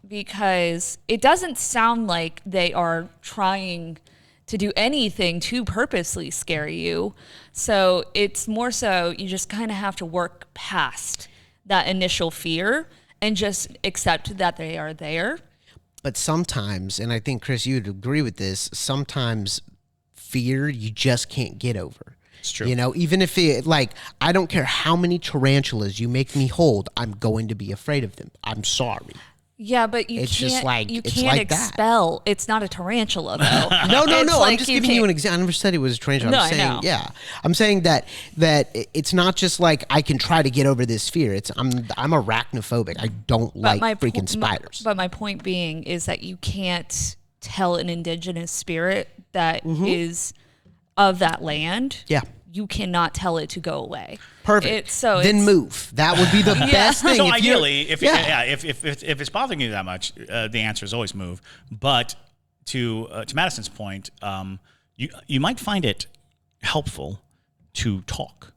Speaker 1: Because it doesn't sound like they are trying to do anything to purposely scare you. So it's more so you just kind of have to work past that initial fear and just accept that they are there.
Speaker 3: But sometimes, and I think, Chris, you'd agree with this, sometimes fear you just can't get over.
Speaker 2: It's true.
Speaker 3: Even if I don't care how many tarantulas you make me hold, I'm going to be afraid of them. I'm sorry.
Speaker 1: Yeah, but you can't expel. It's not a tarantula, though.
Speaker 3: No. I'm just giving you an example. I never said it was a tarantula. I'm saying, yeah. I'm saying that it's not just like I can try to get over this fear. I'm arachnophobic. I don't like freaking spiders.
Speaker 1: But my point being is that you can't tell an indigenous spirit that is of that land.
Speaker 3: Yeah.
Speaker 1: You cannot tell it to go away.
Speaker 3: Perfect. Then move. That would be the best thing.
Speaker 2: So ideally, if it's bothering you that much, the answer is always move. But to Madison's point, you might find it helpful to talk,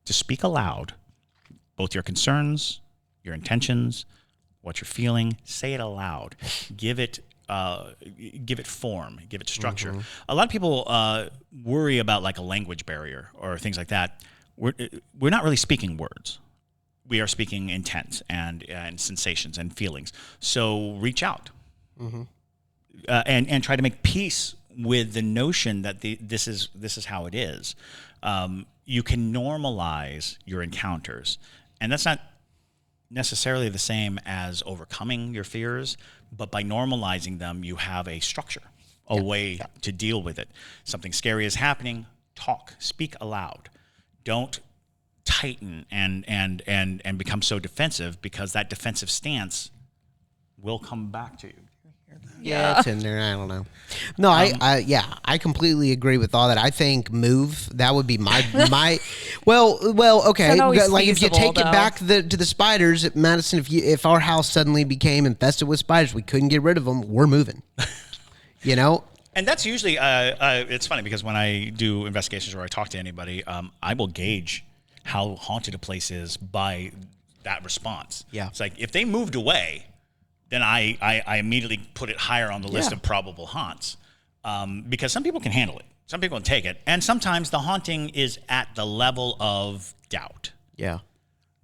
Speaker 2: to speak aloud, both your concerns, your intentions, what you're feeling. Say it aloud. Give it form, give it structure. Mm-hmm. A lot of people worry about like a language barrier or things like that. We're not really speaking words. We are speaking intent and sensations and feelings. So reach out, and try to make peace with the notion that this is how it is. You can normalize your encounters, and that's not necessarily the same as overcoming your fears, but by normalizing them, you have a structure, a way to deal with it. Something scary is happening, talk, speak aloud. Don't tighten and become so defensive, because that defensive stance will come back to you.
Speaker 3: Yeah, it's in there. I don't know. No, I completely agree with all that. I think move. That would be my. Well, okay. Like if you take it back to the spiders at Madison, if our house suddenly became infested with spiders, we couldn't get rid of them. We're moving.
Speaker 2: And that's usually it's funny because when I do investigations or I talk to anybody, I will gauge how haunted a place is by that response.
Speaker 3: Yeah,
Speaker 2: it's like if they moved away, then I immediately put it higher on the list of probable haunts, because some people can handle it. Some people can take it. And sometimes the haunting is at the level of doubt.
Speaker 3: Yeah.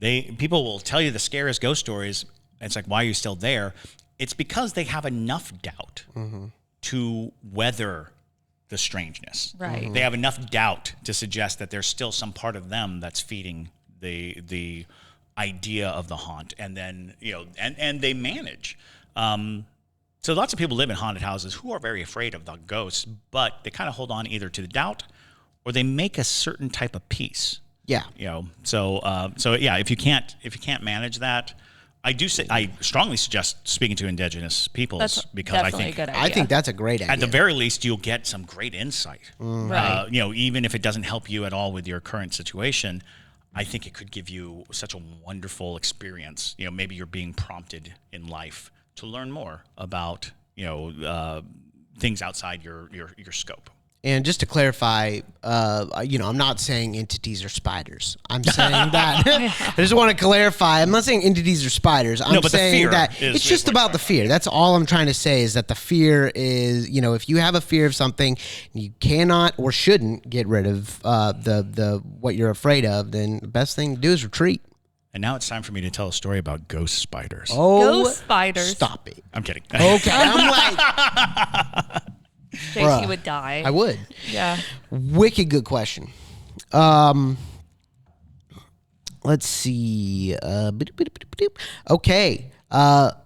Speaker 2: People will tell you the scariest ghost stories. It's like, why are you still there? It's because they have enough doubt to weather the strangeness.
Speaker 1: Right.
Speaker 2: They have enough doubt to suggest that there's still some part of them that's feeding the idea of the haunt, and then and they manage. So lots of people live in haunted houses who are very afraid of the ghosts, but they kind of hold on either to the doubt or they make a certain type of peace.
Speaker 3: Yeah.
Speaker 2: So if you can't manage that, I strongly suggest speaking to indigenous peoples, because I
Speaker 3: think that's a great idea.
Speaker 2: At the very least, you'll get some great insight.
Speaker 1: Right.
Speaker 2: Even if it doesn't help you at all with your current situation, I think it could give you such a wonderful experience. Maybe you're being prompted in life to learn more about things outside your scope.
Speaker 3: And just to clarify, I'm not saying entities are spiders. I'm saying that. I just want to clarify. I'm not saying entities are spiders. I'm saying that it's just about the fear. That's all I'm trying to say is that the fear is, if you have a fear of something, you cannot or shouldn't get rid of the what you're afraid of, then the best thing to do is retreat.
Speaker 2: And now it's time for me to tell a story about ghost spiders.
Speaker 3: Oh,
Speaker 1: ghost spiders.
Speaker 3: Stop it.
Speaker 2: I'm kidding.
Speaker 3: Okay. I'm like...
Speaker 1: JC would die.
Speaker 3: I would.
Speaker 1: Yeah.
Speaker 3: Wicked good question. Let's see. Okay.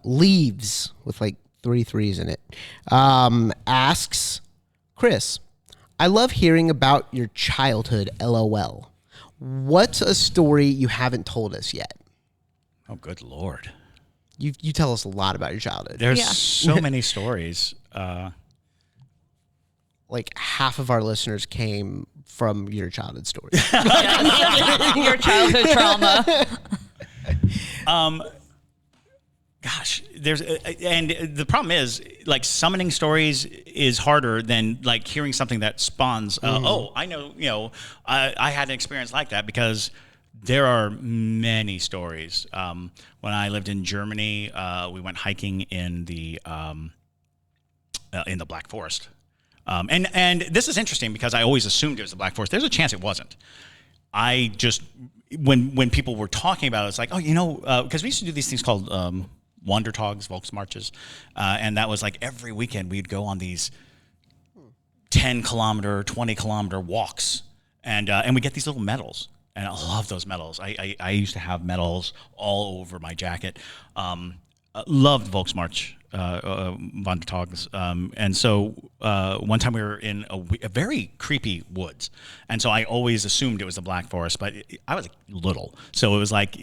Speaker 3: Leaves with like 3 3s in it. Asks Chris, I love hearing about your childhood. LOL. What's a story you haven't told us yet?
Speaker 2: Oh, good Lord.
Speaker 3: You tell us a lot about your childhood.
Speaker 2: There's so many stories.
Speaker 3: Like half of our listeners came from your childhood story.
Speaker 1: Your childhood trauma.
Speaker 2: Gosh, and the problem is, like, summoning stories is harder than like hearing something that spawns. Oh, I know. I had an experience like that because there are many stories. When I lived in Germany, we went hiking in the Black Forest. And this is interesting because I always assumed it was the Black Forest. There's a chance it wasn't. I just, when people were talking about it, it's like, because we used to do these things called Wandertags, Volksmarches, and that was like every weekend we'd go on these 10-kilometer, 20-kilometer walks, and we get these little medals. And I love those medals. I used to have medals all over my jacket. Loved Volksmarch. Wandertags. And so one time we were in a very creepy woods. And so I always assumed it was the Black Forest, but I was little. So it was like,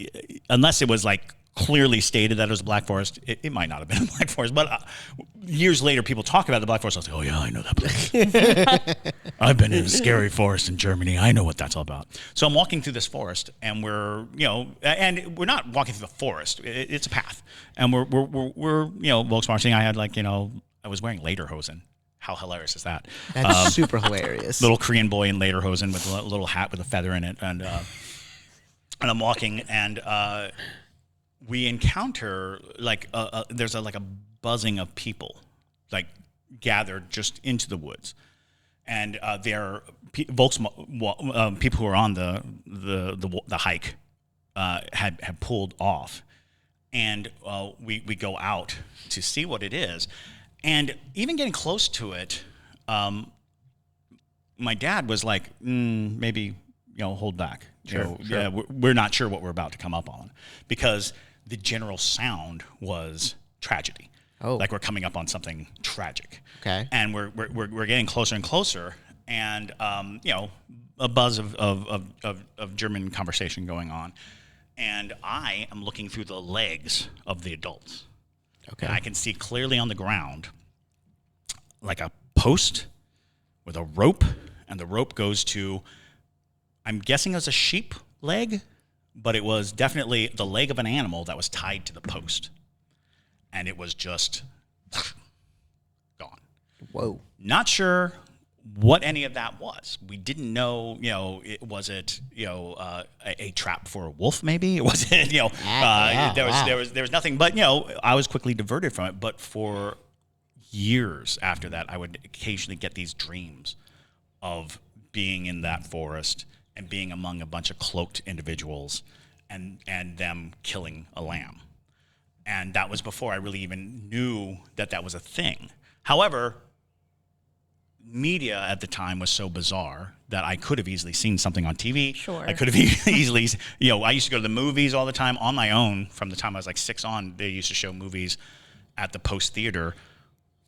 Speaker 2: unless it was like clearly stated that it was the Black Forest, it might not have been the Black Forest. But years later, people talk about the Black Forest. I was like, oh yeah, I know that place. I've been in a scary forest in Germany. I know what that's all about. So I'm walking through this forest, and we're not walking through the forest. It's a path, and we're Volksmarching. I had I was wearing lederhosen. How hilarious is that?
Speaker 3: That's super hilarious.
Speaker 2: Little Korean boy in lederhosen with a little hat with a feather in it, and I'm walking, and we encounter there's a buzzing of people gathered just into the woods, and they're people who are on the hike had pulled off, and we go out to see what it is, and even getting close to it, my dad was like, maybe hold back.
Speaker 3: Sure.
Speaker 2: Yeah, we're not sure what we're about to come up on, because the general sound was tragedy.
Speaker 3: Oh.
Speaker 2: Like we're coming up on something tragic.
Speaker 3: Okay.
Speaker 2: And we're getting closer and closer, and a buzz of German conversation going on, and I am looking through the legs of the adults.
Speaker 3: Okay.
Speaker 2: And I can see clearly on the ground like a post with a rope, and the rope goes to, I'm guessing it was a sheep leg, but it was definitely the leg of an animal that was tied to the post. And it was just gone.
Speaker 3: Whoa.
Speaker 2: Not sure what any of that was. We didn't know, was it a trap for a wolf maybe? Was it, there was nothing, but I was quickly diverted from it. But for years after that, I would occasionally get these dreams of being in that forest and being among a bunch of cloaked individuals and them killing a lamb. And that was before I really even knew that was a thing. However, media at the time was so bizarre that I could have easily seen something on TV.
Speaker 1: Sure.
Speaker 2: I could have easily, I used to go to the movies all the time on my own. From the time I was like 6 on, they used to show movies at the Post Theater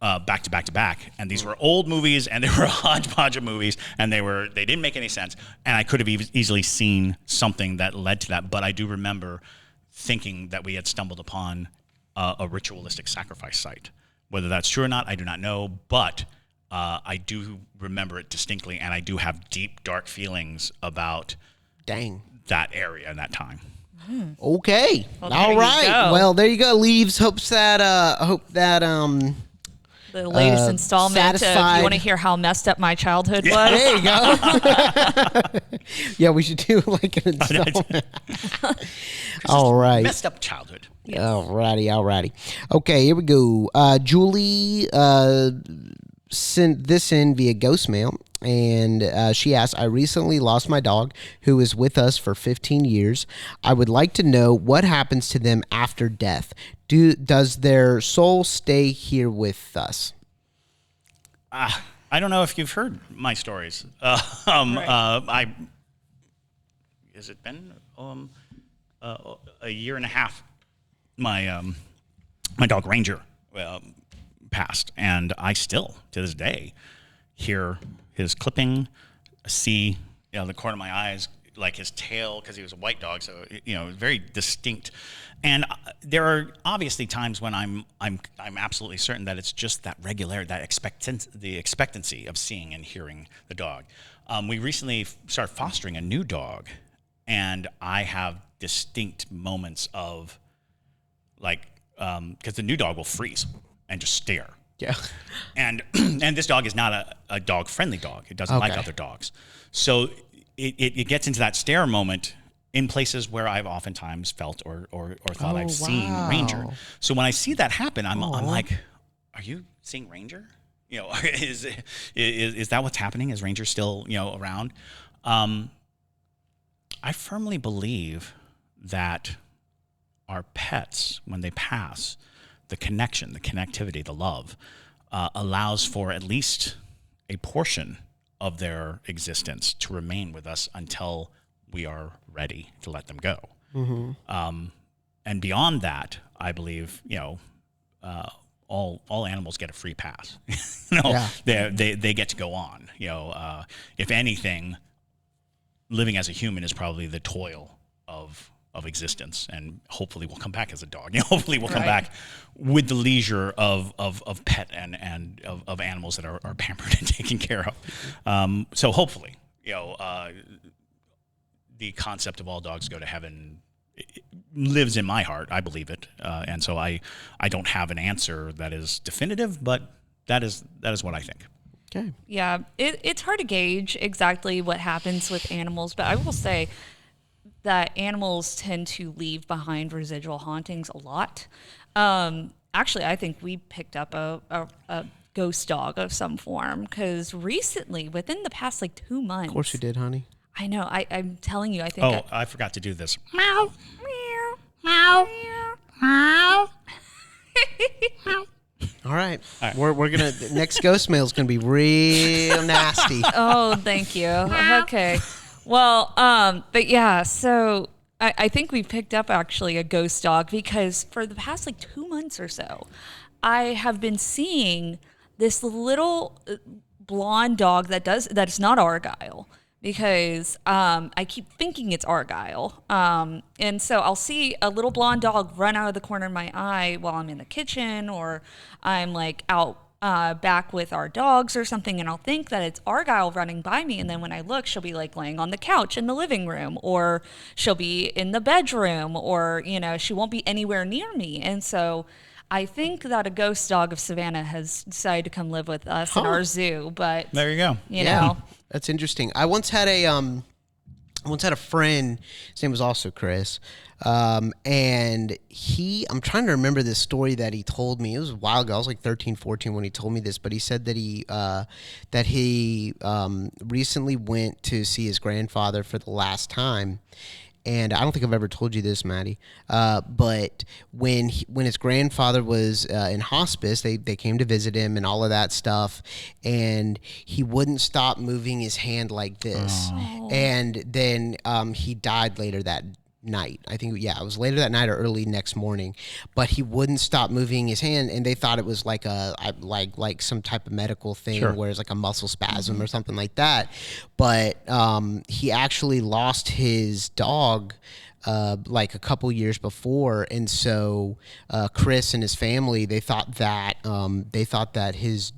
Speaker 2: back to back to back. And these were old movies, and they were a hodgepodge of movies, and they didn't make any sense. And I could have easily seen something that led to that. But I do remember thinking that we had stumbled upon a ritualistic sacrifice site. Whether that's true or not, I do not know. But I do remember it distinctly, and I do have deep, dark feelings about that area and that time.
Speaker 3: Okay.
Speaker 1: Well,
Speaker 3: all right. Well, there you go. Leaves. Hope that
Speaker 1: The latest installment. If you want to hear how messed up my childhood was.
Speaker 3: There you go. Yeah, we should do like an installment. All right.
Speaker 2: Messed up childhood.
Speaker 3: Yes. Alrighty. Okay, here we go. Julie sent this in via Ghostmail, and she asked, I recently lost my dog who was with us for 15 years. I would like to know what happens to them after death. Does their soul stay here with us?
Speaker 2: I don't know if you've heard my stories. Has it been a year and a half? My dog Ranger passed, and I still, to this day, hear his clipping, see the corner of my eyes, like his tail, because he was a white dog, so very distinct. And there are obviously times when I'm absolutely certain that it's just that the expectancy of seeing and hearing the dog. We recently started fostering a new dog, and I have distinct moments of because the new dog will freeze and just stare.
Speaker 3: Yeah.
Speaker 2: And this dog is not a dog-friendly dog. It doesn't like other dogs. So it gets into that stare moment in places where I've oftentimes felt or thought I've seen Ranger. So when I see that happen, I'm like, are you seeing Ranger? Is that what's happening? Is Ranger still, around? I firmly believe that our pets, when they pass, the connection, the connectivity, the love, allows for at least a portion of their existence to remain with us until we are ready to let them go. Mm-hmm. And beyond that, I believe, all animals get a free pass. They get to go on. If anything, living as a human is probably the toil of existence, and hopefully we'll come back as a dog. Hopefully we'll come back with the leisure of pet and of animals that are pampered and taken care of. So hopefully, the concept of all dogs go to heaven lives in my heart. I believe it, and so I don't have an answer that is definitive, but that is what I think.
Speaker 3: Okay.
Speaker 1: Yeah, it's hard to gauge exactly what happens with animals, but I will say that animals tend to leave behind residual hauntings a lot. Actually, I think we picked up a ghost dog of some form, because recently, within the past 2 months.
Speaker 3: Of course you did, honey.
Speaker 1: I know. I'm telling you, I think.
Speaker 2: I forgot to do this.
Speaker 1: Meow. Meow. Meow. Meow. Meow.
Speaker 3: All right. We're gonna next ghost mail is gonna be real nasty.
Speaker 1: Oh, thank you. Okay. Well, but yeah, so I think we picked up actually a ghost dog, because for the past 2 months or so, I have been seeing this little blonde dog that's not Argyle, because I keep thinking it's Argyle. And so I'll see a little blonde dog run out of the corner of my eye while I'm in the kitchen, or I'm out back with our dogs or something, and I'll think that it's Argyle running by me, and then when I look, she'll be laying on the couch in the living room, or she'll be in the bedroom, or she won't be anywhere near me. And so I think that a ghost dog of Savannah has decided to come live with us in our zoo. But
Speaker 2: there you go.
Speaker 1: You know,
Speaker 3: that's interesting. I once had a friend. His name was also Chris. And I'm trying to remember this story that he told me. It was a while ago. I was 13, 14 when he told me this, but he said that he recently went to see his grandfather for the last time. And I don't think I've ever told you this, Maddie, but when his grandfather was in hospice, they came to visit him and all of that stuff, and he wouldn't stop moving his hand like this. Oh. And then he died later that night. I think, it was later that night or early next morning, but he wouldn't stop moving his hand, and they thought it was like some type of medical thing, where it's a muscle spasm or something like that. But he actually lost his dog like a couple years before, and so Chris and his family, they thought that his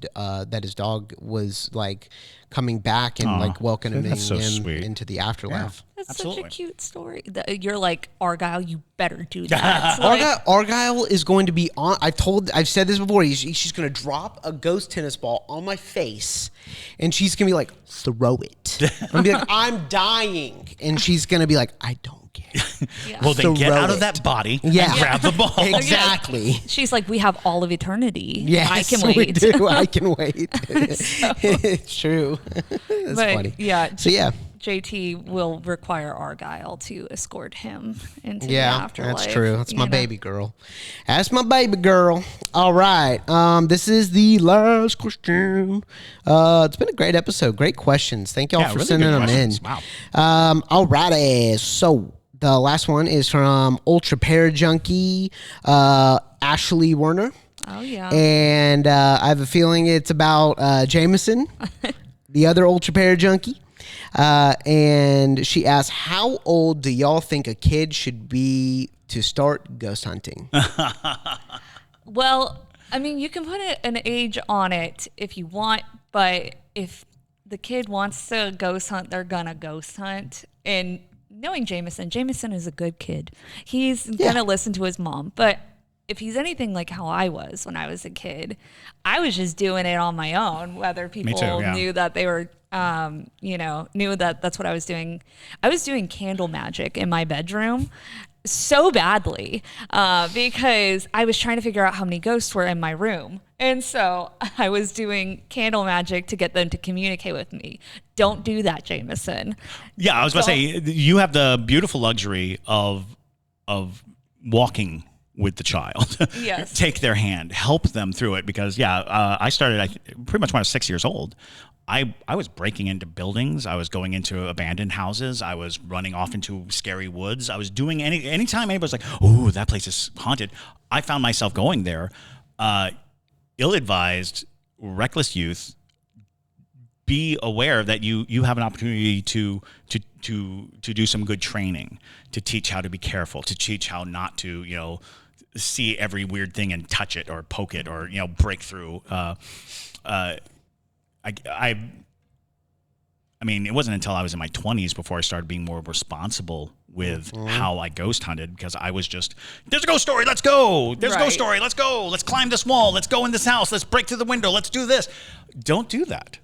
Speaker 3: dog was like coming back and like welcoming him into the afterlife.
Speaker 1: That's
Speaker 2: Absolutely.
Speaker 1: such a cute story. You're like, Argyle, you better do that. Like,
Speaker 3: Argyle is going to be on. I've said this before. She's going to drop a ghost tennis ball on my face, and she's going to be like, throw it. I'm going to be like, I'm dying, and she's going to be like, I don't care.
Speaker 1: yeah.
Speaker 2: Well, then get out of that body and grab the ball.
Speaker 3: Exactly.
Speaker 1: She's like, we have all of eternity.
Speaker 3: Yes,
Speaker 1: I can wait.
Speaker 3: We do. I can wait. It's true. That's funny.
Speaker 1: Yeah.
Speaker 3: So yeah.
Speaker 1: JT will require Argyle to escort him into the afterlife.
Speaker 3: That's true. That's my baby girl. That's my baby girl. All right. This is the last question. It's been a great episode. Great questions. Thank y'all for sending them in.
Speaker 2: Wow.
Speaker 3: All righty. So the last one is from Ultra Parajunkie, Ashley Werner.
Speaker 1: Oh, yeah.
Speaker 3: And I have a feeling it's about Jameson, the other Ultra Parajunkie. And she asked, how old do y'all think a kid should be to start ghost hunting?
Speaker 1: Well, I mean, you can put an age on it if you want, but if the kid wants to ghost hunt, they're gonna ghost hunt. And knowing Jameson is a good kid. He's gonna listen to his mom. But if he's anything like how I was when I was a kid, I was just doing it on my own, whether people knew that they were knew that that's what I was doing. I was doing candle magic in my bedroom so badly because I was trying to figure out how many ghosts were in my room. And so I was doing candle magic to get them to communicate with me. Don't do that, Jameson.
Speaker 2: Yeah, I was going to say, you have the beautiful luxury of walking with the child.
Speaker 1: Yes.
Speaker 2: Take their hand, help them through it. Because, I started pretty much when I was 6 years old. I was breaking into buildings. I was going into abandoned houses. I was running off into scary woods. I was doing anytime anybody's like, "Oh, that place is haunted," I found myself going there. Ill-advised, reckless youth. Be aware that you have an opportunity to do some good training, to teach how to be careful, to teach how not to see every weird thing and touch it or poke it or break through. I mean, it wasn't until I was in my 20s before I started being more responsible with how I ghost hunted, because I was just, there's a ghost story, let's go. There's a ghost story, let's go. Let's climb this wall. Let's go in this house. Let's break through the window. Let's do this. Don't do that.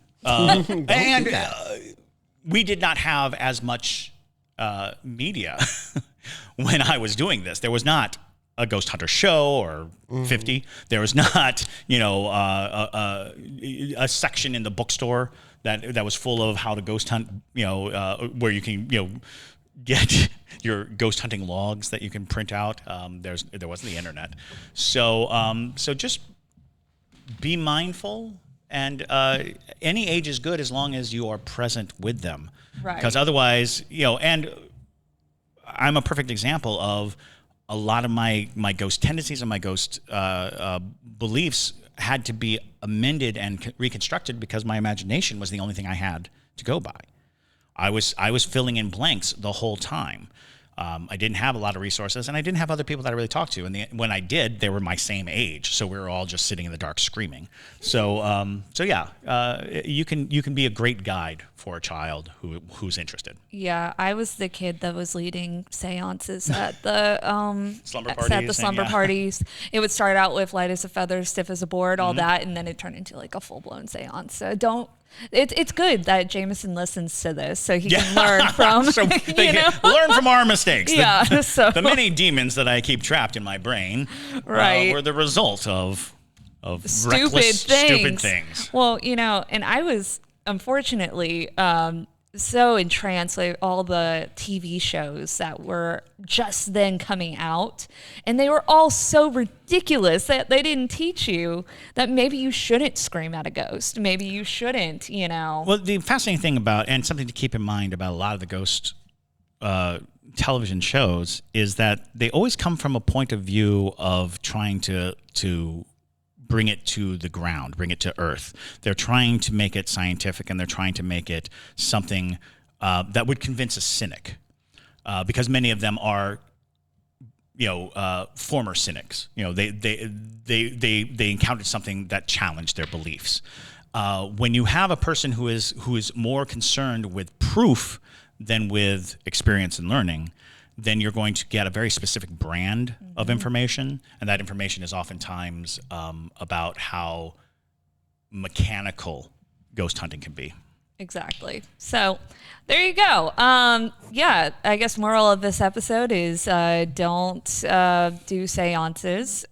Speaker 2: We did not have as much media when I was doing this. There was not a ghost hunter show or 50. There was not, a section in the bookstore that was full of how to ghost hunt, where you can, get your ghost hunting logs that you can print out. There wasn't the internet. So just be mindful, and any age is good as long as you are present with them.
Speaker 1: Right.
Speaker 2: Because otherwise, and I'm a perfect example of a lot of my ghost tendencies and my ghost beliefs had to be amended and reconstructed because my imagination was the only thing I had to go by. I was filling in blanks the whole time. I didn't have a lot of resources, and I didn't have other people that I really talked to. And when I did, they were my same age, so we were all just sitting in the dark screaming. So you can be a great guide for a child who's interested.
Speaker 1: Yeah, I was the kid that was leading seances at the
Speaker 2: slumber parties.
Speaker 1: At the slumber parties. It would start out with light as a feather, stiff as a board, all that, and then it turned into like a full blown seance. So don't. It's good that Jameson listens to this so he can learn from
Speaker 2: learn from our mistakes.
Speaker 1: Yeah,
Speaker 2: the many demons that I keep trapped in my brain were the result of stupid things.
Speaker 1: Well, and I was unfortunately so entranced with all the TV shows that were just then coming out, and they were all so ridiculous that they didn't teach you that maybe you shouldn't scream at a ghost. Maybe you shouldn't,
Speaker 2: Well, the fascinating thing about, and something to keep in mind about a lot of the ghost television shows, is that they always come from a point of view of trying to bring it to the ground, bring it to earth. They're trying to make it scientific, and they're trying to make it something that would convince a cynic. because many of them are, former cynics. They encountered something that challenged their beliefs. When you have a person who is more concerned with proof than with experience and learning, then you're going to get a very specific brand of information, and that information is oftentimes about how mechanical ghost hunting can be. Exactly.
Speaker 1: So there you go. I guess moral of this episode is don't do seances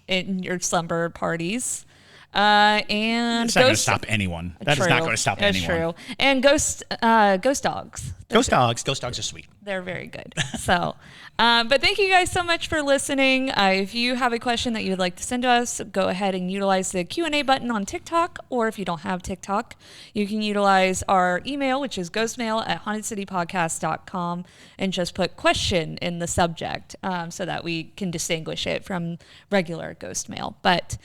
Speaker 1: in your slumber parties. And
Speaker 2: it's not going to stop anyone. That is not going to stop anyone.
Speaker 1: True. And ghost dogs.
Speaker 2: Ghost dogs are sweet.
Speaker 1: They're very good. So, but thank you guys so much for listening. If you have a question that you would like to send to us, go ahead and utilize the Q&A button on TikTok, or if you don't have TikTok, you can utilize our email, which is ghostmail@hauntedcitypodcast.com, and just put question in the subject so that we can distinguish it from regular ghost mail. But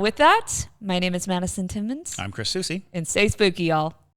Speaker 1: with that, my name is Madison Timmons.
Speaker 2: I'm Chris Soucy.
Speaker 1: And stay spooky, y'all.